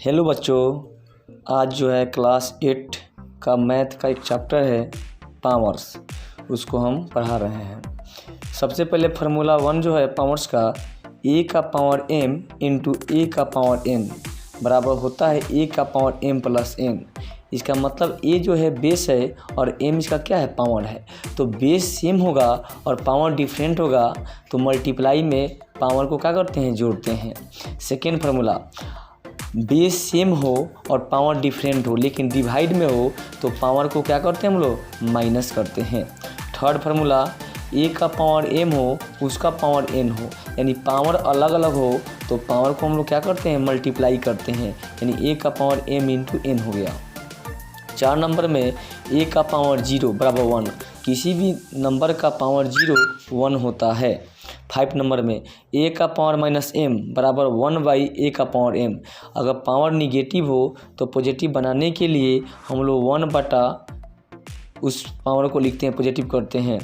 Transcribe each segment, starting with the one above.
Hello बच्चों, आज जो है क्लास 8 का मैथ का एक चैप्टर है पावर्स, उसको हम पढ़ा रहे हैं। सबसे पहले फार्मूला 1 जो है पावर्स का, a का पावर m इंटू a का पावर n बराबर होता है a का पावर m प्लस n। इसका मतलब a जो है बेस है और m इसका क्या है, पावर है। तो बेस सेम होगा और पावर डिफरेंट होगा, तो मल्टीप्लाई में पावर को क्या करते हैं, जोड़ते हैं। सेकेंड फार्मूला, बेस सेम हो और पावर डिफरेंट हो लेकिन डिवाइड में हो तो पावर को क्या करते हैं हम लोग, माइनस करते हैं। थर्ड फार्मूला, a का पावर m हो उसका पावर n हो, यानी पावर अलग अलग हो तो पावर को हम लोग क्या करते हैं, मल्टीप्लाई करते हैं, यानी a का पावर m इंटू n हो गया। 4 नंबर में a का पावर 0 बराबर 1, किसी भी नंबर का पावर 0 1 होता है। 5 नंबर में a का पावर माइनस m बराबर 1/a का पावर m। अगर पावर निगेटिव हो तो पॉजिटिव बनाने के लिए हम लोग 1 बटा उस पावर को लिखते हैं, पॉजिटिव करते हैं।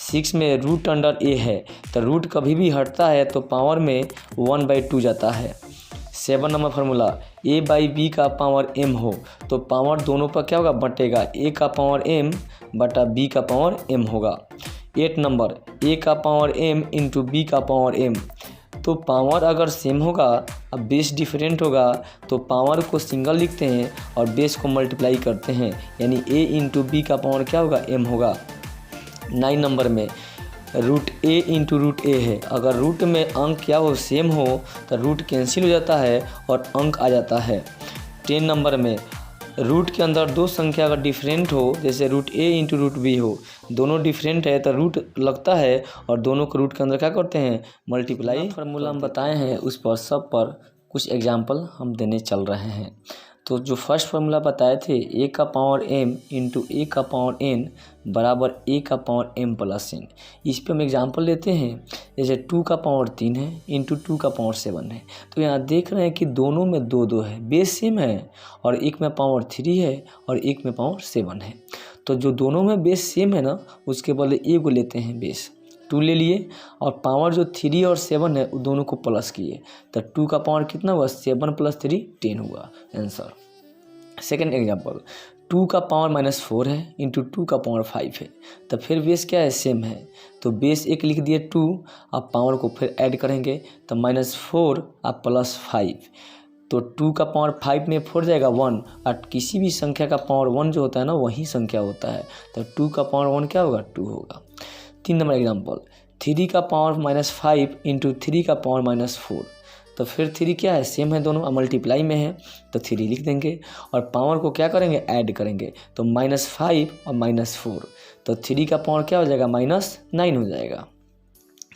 6 में रूट अंडर a है, तो रूट कभी भी हटता है तो पावर में 1/2 जाता है। 7 नंबर फार्मूला, a/b का पावर m हो तो पावर दोनों पर क्या होगा, बटेगा, a का पावर m बटा b का पावर m होगा। 8 नंबर, a का पावर m इंटू b का पावर m, तो पावर अगर सेम होगा अब बेस डिफरेंट होगा तो पावर को सिंगल लिखते हैं और बेस को मल्टीप्लाई करते हैं, यानी a इंटू बी का पावर क्या होगा, m होगा। 9 नंबर में root a into root a है, अगर रूट में अंक क्या हो, सेम हो तो रूट कैंसिल हो जाता है और अंक आ जाता है। 10 नंबर में रूट के अंदर दो संख्या अगर डिफरेंट हो, जैसे root a into root b हो, दोनों डिफरेंट है तो रूट लगता है और दोनों को रूट के अंदर क्या करते हैं, मल्टीप्लाई। फार्मूला हम बताए हैं उस पर सब पर कुछ एग्जाम्पल हम देने चल रहे हैं। तो जो फर्स्ट फार्मूला बताए थे, a का पावर m इंटू a का पावर n बराबर a का पावर m प्लस n, इस पे हम एग्जाम्पल लेते हैं। जैसे 2 का पावर 3 है इंटू 2 का पावर 7 है, तो यहाँ देख रहे हैं कि दोनों में 2 है, बेस सेम है और एक में पावर 3 है और एक में पावर 7 है। तो जो दोनों में बेस सेम है ना, उसके बदले a को लेते हैं, बेस 2 ले लिए और पावर जो 3 और 7 है वो दोनों को प्लस किए, तो 2 का पावर कितना हुआ, 7 प्लस 3 10 हुआ आंसर। सेकेंड एग्जाम्पल, 2 का पावर माइनस 4 है इंटू 2 का पावर 5 है, तो फिर बेस क्या है, सेम है, तो बेस एक लिख दिए 2, आप पावर को फिर ऐड करेंगे तो -4 आप प्लस 5, तो 2 का पावर 5 में 4 जाएगा 1, और किसी भी संख्या का पावर 1 जो होता है ना वही संख्या होता है, तो 2 का पावर 1 क्या होगा, 2 होगा। 3 नंबर एग्जाम्पल, 3 का पावर -5 इंटू 3 का पावर -4, तो फिर 3 क्या है, सेम है, दोनों मल्टीप्लाई में है तो 3 लिख देंगे और पावर को क्या करेंगे, ऐड करेंगे, तो -5 और -4, तो 3 का पावर क्या हो जाएगा, -9 हो जाएगा।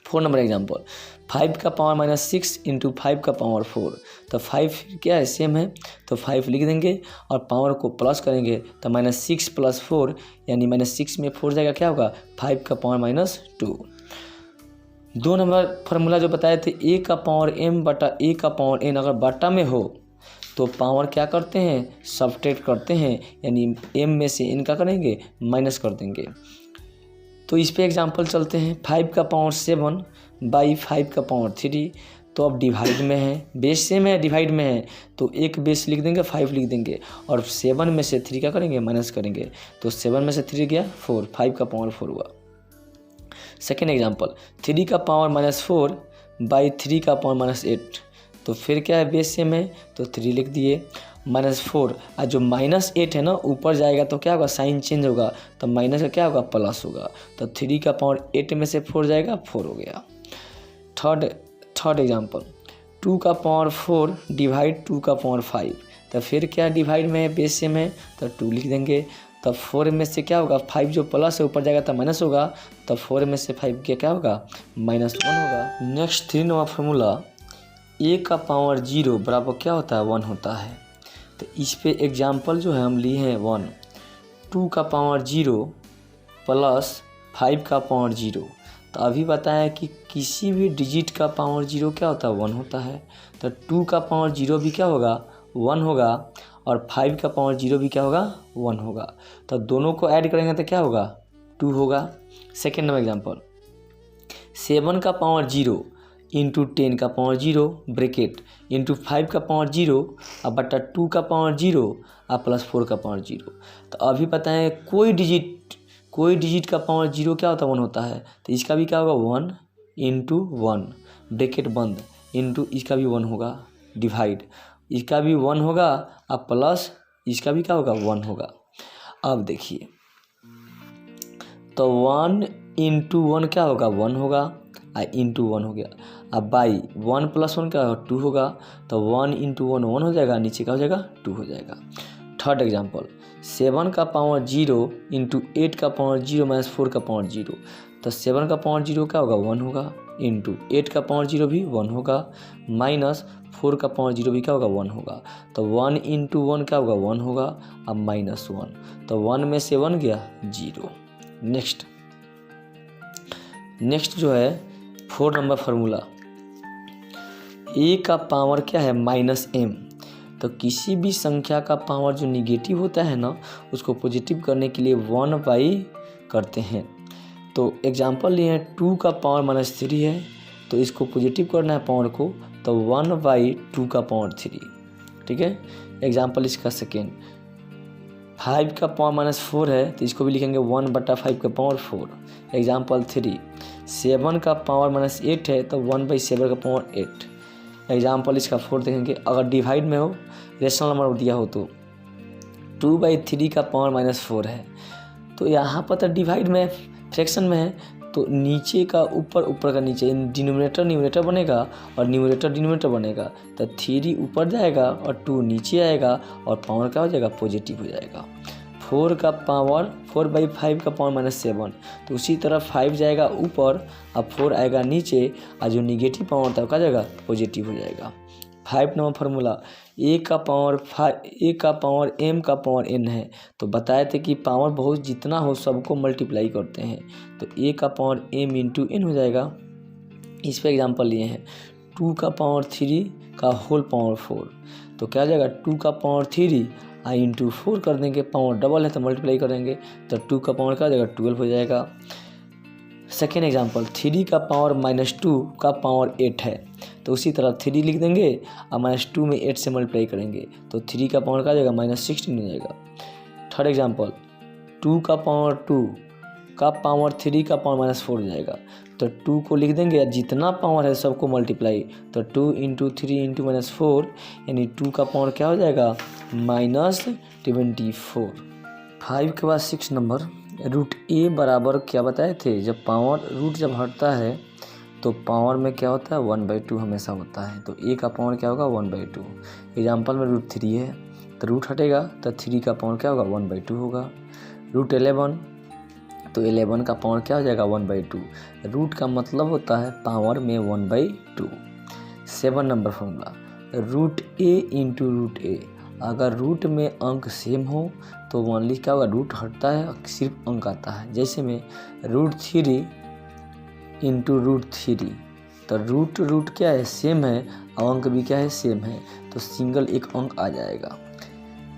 4 नंबर एग्जाम्पल, 5 का पावर -6 इंटू 5 का पावर 4, तो 5 क्या है, सेम है, तो 5 लिख देंगे और पावर को प्लस करेंगे तो -6 प्लस 4, यानी -6 में 4 जाएगा, क्या होगा, 5 का पावर -2। 2 नंबर फार्मूला जो बताए थे, a का पावर m बटा a का पावर n, अगर बटा में हो तो पावर क्या करते हैं, सब्ट्रैक्ट करते हैं, यानी m में से n का करेंगे, माइनस कर देंगे। तो इस पे एग्जांपल चलते हैं। 5 का पावर 7 बाई 5 का पावर 3, तो अब डिवाइड में है, बेस सेम है, डिवाइड में है तो एक बेस लिख देंगे, 5 लिख देंगे और 7 में से 3 क्या करेंगे, माइनस करेंगे, तो 7 में से 3 गया 4, 5 का पावर 4 हुआ। सेकेंड एग्जांपल, 3 का पावर -4 बाई 3 का पावर -8, तो फिर क्या है, बेस सेम है तो 3 लिख दिए, -4 और जो -8 है ना ऊपर जाएगा तो क्या होगा, साइन चेंज होगा, तो माइनस का क्या होगा, प्लस होगा, तो 3 का पावर 8 में से 4 जाएगा, 4 हो गया। थर्ड एग्जांपल, 2 का पावर 4 डिवाइड 2 का पावर 5, तो फिर क्या डिवाइड में है, बेस सेम है तो 2 लिख देंगे, तब 4 में से क्या होगा, 5 जो प्लस है ऊपर जाएगा तो माइनस होगा, तब 4 में से 5 क्या होगा, -1 होगा। नेक्स्ट 3 नंबर फार्मूला, a का पावर 0 बराबर क्या होता है, 1 होता है, तो इस पे एग्जाम्पल जो है हम लिए हैं 1, 2 का पावर 0 प्लस 5 का पावर 0, तो अभी बताया कि किसी भी डिजिट का पावर 0 क्या होता है, 1 होता है, तो 2 का पावर 0 भी क्या होगा, 1 होगा और 5 का पावर 0 भी क्या होगा, 1 होगा, तो दोनों को ऐड करेंगे तो क्या होगा, 2 होगा। सेकेंड नंबर एग्जांपल, 7 का पावर 0 इंटू 10 का पावर 0 ब्रैकेट इंटू 5 का पावर 0 और बटा 2 का पावर 0 और प्लस 4 का पावर 0। तो अभी पता है कोई डिजिट का पावर 0 क्या होता है, 1 होता है। तो इसका भी क्या होगा 1 इंटू 1 ब्रैकेट बंद इंटू इसका भी 1 होगा डिवाइड, इसका भी 1 होगा और प्लस इसका भी क्या होगा 1 होगा। अब देखिए तो 1 इंटू 1 क्या होगा 1 होगा और इंटू 1 हो गया। अब बाई 1 प्लस 1 क्या होगा 2 होगा। तो 1 इंटू 1 1 हो जाएगा, नीचे क्या हो जाएगा 2 हो जाएगा। थर्ड एग्जाम्पल 7 का पावर 0 इंटू 8 का पावर 0 माइनस 4 का पावर 0। तो 7 का पावर 0 क्या होगा 1 होगा इंटू 8 का पावर 0 भी 1 होगा माइनस 4 का पावर 0 भी क्या होगा 1 होगा। तो 1 इंटू 1 क्या होगा 1 होगा अब माइनस 1। तो 1 में से 1 गया 0। नेक्स्ट जो है 4 नंबर फार्मूला, a का पावर क्या है -m। तो किसी भी संख्या का पावर जो निगेटिव होता है ना उसको पॉजिटिव करने के लिए 1/, करते हैं। तो एग्जांपल लिए हैं 2 का पावर -3 है, तो इसको पॉजिटिव करना है पावर को, तो 1/2 का पावर 3। ठीक है। एग्जांपल इसका सेकेंड 5 का पावर -4 है, तो इसको भी लिखेंगे 1/5 का पावर 4। एग्जांपल 3 7 का पावर -8 है, तो 1/7 का पावर 8। एग्जांपल इसका 4 देखेंगे, अगर डिवाइड में हो रेशनल नंबर दिया हो तो 2/3 का पावर -4 है। तो यहाँ पर तो डिवाइड में फ्रैक्शन में है, तो नीचे का ऊपर, ऊपर का नीचे, डिनोमिनेटर न्यूमरेटर बनेगा और न्यूमरेटर डिनोमिनेटर बनेगा। तो 3 ऊपर जाएगा और 2 नीचे आएगा और पावर क्या हो जाएगा पॉजिटिव हो जाएगा। 4 का पावर 4/5 का पावर -7, तो उसी तरह 5 जाएगा ऊपर और 4 आएगा नीचे और जो निगेटिव पावर होता है क्या जाएगा पॉजिटिव हो जाएगा। 5 नंबर फार्मूला a का पावर m का पावर n है। तो बताए थे कि पावर बहुत जितना हो सबको मल्टीप्लाई करते हैं, तो a का पावर m इंटू n हो जाएगा। इस पर एग्जांपल लिए हैं 2 का पावर 3 का होल पावर 4, तो क्या हो जाएगा 2 का पावर 3 इंटू 4 कर देंगे, पावर डबल है तो मल्टीप्लाई करेंगे, तो 2 का पावर क्या हो जाएगा 12 हो जाएगा। सेकेंड एग्जांपल 3 का पावर -2 का पावर 8 है, तो उसी तरह 3 लिख देंगे और -2 में 8 से मल्टीप्लाई करेंगे, तो 3 का पावर क्या हो जाएगा -16 हो जाएगा। थर्ड एग्जांपल 2 का पावर 2 का पावर 3 का पावर -4 हो जाएगा, तो 2 को लिख देंगे, जितना पावर है सबको मल्टीप्लाई, तो 2 इंटू 3 इंटू -4 यानी 2 का पावर क्या हो जाएगा -24। 5 के बाद 6 नंबर √a बराबर क्या बताए थे, जब पावर रूट जब हटता है तो पावर में क्या होता है 1/2 हमेशा होता है। तो a का पावर क्या होगा 1/2। एग्जांपल में √3 है, तो रूट हटेगा तो 3 का पावर क्या होगा 1/2 होगा। √11 तो 11 का पावर क्या हो जाएगा 1/2। रूट का मतलब होता है पावर में 1/2। 7 number formula √a into √a, अगर रूट में अंक सेम हो तो ओनली क्या होगा रूट हटता है और सिर्फ अंक आता है। जैसे में √3 इंटू √3, तो रूट क्या है सेम है और अंक भी क्या है सेम है, तो सिंगल एक अंक आ जाएगा।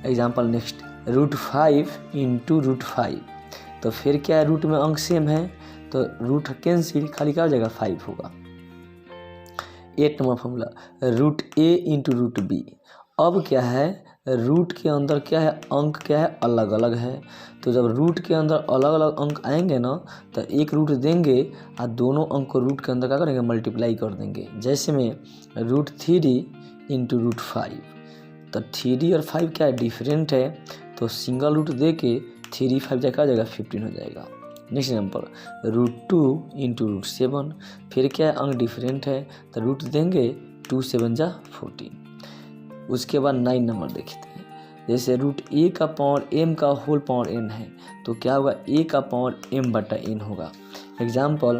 एग्जांपल नेक्स्ट √5 इंटू √5, तो फिर क्या है रूट में अंक सेम है तो रूट कैंसिल, खाली क्या हो जाएगा 5 होगा। 8 number formula √a into √b, अब क्या है रूट के अंदर क्या है अंक क्या है अलग अलग है, तो जब रूट के अंदर अलग अलग अंक आएंगे ना तो एक रूट देंगे और दोनों अंक को रूट के अंदर क्या करेंगे मल्टीप्लाई कर देंगे। जैसे में √3 इंटू √5, तो 3 और 5 क्या है डिफरेंट है, तो सिंगल रूट दे के 3 5 क्या हो जाएगा 15 हो जाएगा। नेक्स्ट एग्जाम्पल √2 इंटू √7, फिर क्या है अंक डिफरेंट है तो रूट देंगे 2 7 जा 14। उसके बाद 9 नंबर देखते हैं, जैसे √a का पावर m का होल पावर n है, तो क्या होगा a का पावर m/n होगा। एग्जाम्पल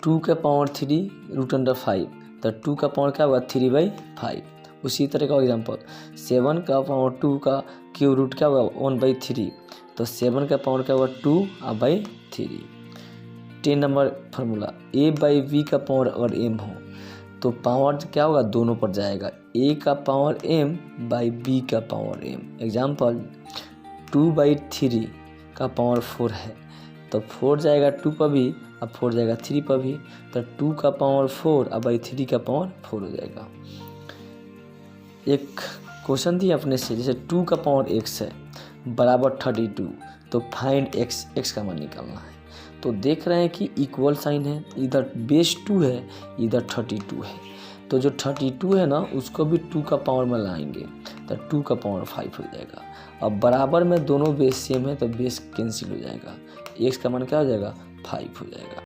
2 का पावर 3 √5, तो 2 का पावर क्या होगा 3/5। उसी तरह का एग्जाम्पल 7 का पावर 2 का क्यूब रूट क्या होगा 1/3, तो 7 का पावर क्या होगा 2/3। 10 नंबर फार्मूला a/b का पावर अगर m हो तो पावर क्या होगा दोनों पर जाएगा, a का पावर m बाई b का पावर m। एग्जाम्पल 2/3 का पावर 4 है, तो 4 जाएगा 2 पर भी अब 4 जाएगा 3 पर भी, तो 2 का पावर 4 अब 3 का पावर 4 हो जाएगा। एक क्वेश्चन दिया अपने से, जैसे 2 का पावर x है बराबर 32, तो फाइंड x का मान निकालना है। तो देख रहे हैं कि इक्वल साइन है, इधर बेस 2 है, इधर 32 है, तो जो 32 है ना उसको भी 2 का पावर में लाएंगे तो 2 का पावर 5 हो जाएगा। अब बराबर में दोनों बेस सेम है तो बेस कैंसिल हो जाएगा, x का मान क्या हो जाएगा 5 हो जाएगा।